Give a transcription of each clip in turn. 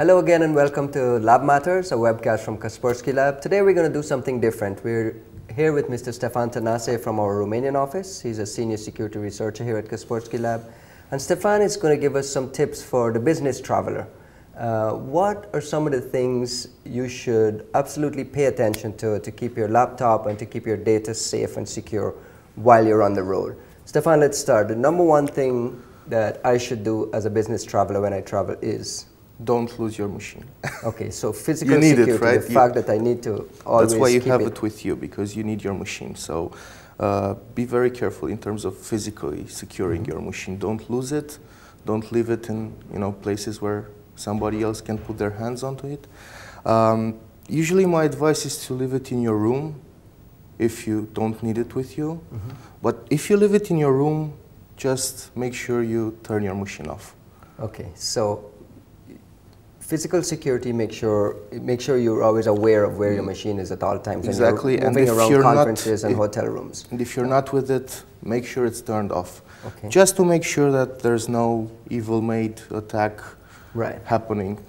Hello again and welcome to Lab Matters, a webcast from Kaspersky Lab. Today we're going to do something different. We're here with Mr. Stefan Tanase from our Romanian office. He's a senior security researcher here at Kaspersky Lab. And Stefan is going to give us some tips for the business traveler. What are some of the things you should absolutely pay attention to keep your laptop and to keep your data safe and secure while you're on the road? Stefan, let's start. The number one thing that I should do as a business traveler when I travel is? Don't lose your machine. Okay, so physical you need security, it, right? the fact that I need to always That's why you keep have it with you, because you need your machine. So be very careful in terms of physically securing your machine. Don't lose it. Don't leave it in places where somebody else can put their hands onto it. Usually my advice is to leave it in your room if you don't need it with you. But if you leave it in your room, just make sure you turn your machine off. Okay, so physical security, make sure you're always aware of where your machine is at all times. Exactly. And you're moving around conferences and hotel rooms. And if you're not with it, make sure it's turned off. Okay. Just to make sure that there's no evil-made attack happening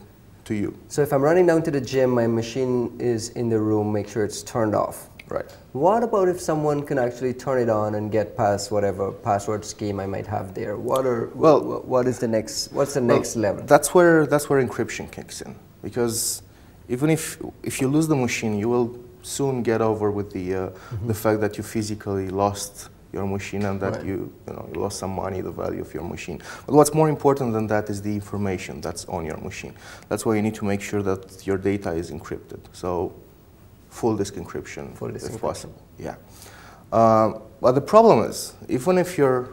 to you. So if I'm running down to the gym, my machine is in the room, make sure it's turned off. Right. What about if someone can actually turn it on and get past whatever password scheme I might have there? What's the next level? That's where encryption kicks in, because even if you lose the machine, you will soon get over with the fact that you physically lost your machine and that you lost some money, the value of your machine. But what's more important than that is the information that's on your machine. That's why you need to make sure that your data is encrypted. So full disk encryption, if possible. Yeah. But the problem is, even if your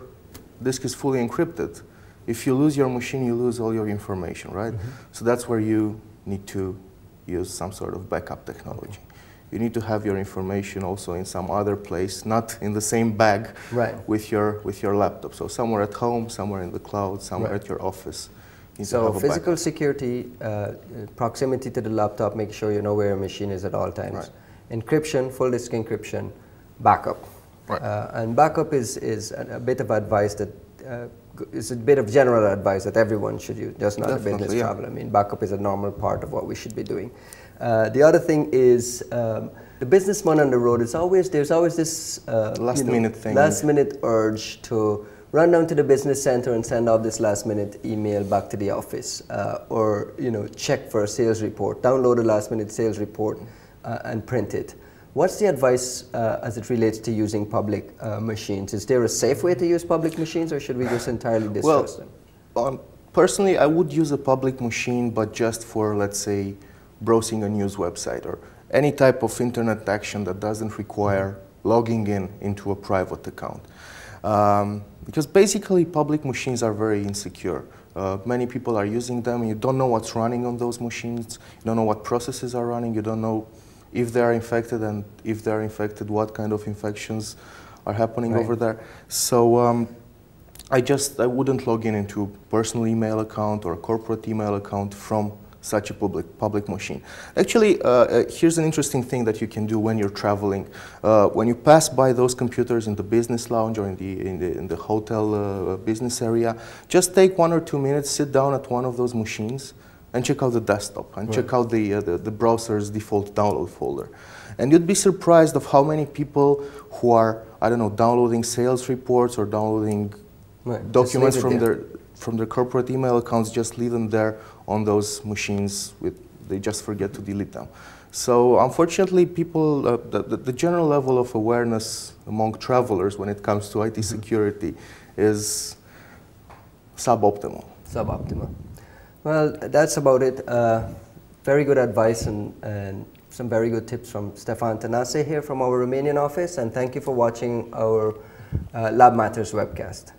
disk is fully encrypted, if you lose your machine, you lose all your information, right? So that's where you need to use some sort of backup technology. You need to have your information also in some other place, not in the same bag with your laptop. So somewhere at home, somewhere in the cloud, somewhere at your office. So physical security, proximity to the laptop, make sure you know where your machine is at all times. Encryption, full disk encryption, backup. And backup is a bit of advice that is a bit of general advice that everyone should use, just not a business traveler. I mean, backup is a normal part of what we should be doing. The other thing is the businessman on the road. There's always this last minute urge to run down to the business center and send out this last-minute email back to the office, or check for a sales report, download a last-minute sales report, and print it. What's the advice as it relates to using public machines? Is there a safe way to use public machines, or should we just entirely distrust them? Personally, I would use a public machine, but just for, let's say, browsing a news website or any type of internet action that doesn't require logging into a private account. Because basically public machines are very insecure. Many people are using them. You don't know what's running on those machines. You don't know what processes are running. You don't know if they are infected, and if they are infected, what kind of infections are happening over there. So I wouldn't log into a personal email account or a corporate email account from such a public machine. Actually, here's an interesting thing that you can do when you're traveling. When you pass by those computers in the business lounge or in the hotel business area, just take 1 or 2 minutes, sit down at one of those machines, and check out the desktop and check out the browser's default download folder. And you'd be surprised of how many people who are, I don't know, downloading sales reports or downloading documents from their corporate email accounts, just leave them there on those machines. They just forget to delete them. So unfortunately, people, the general level of awareness among travelers when it comes to IT security is suboptimal. Suboptimal. Well, that's about it. Very good advice and some very good tips from Stefan Tanase here from our Romanian office. And thank you for watching our Lab Matters webcast.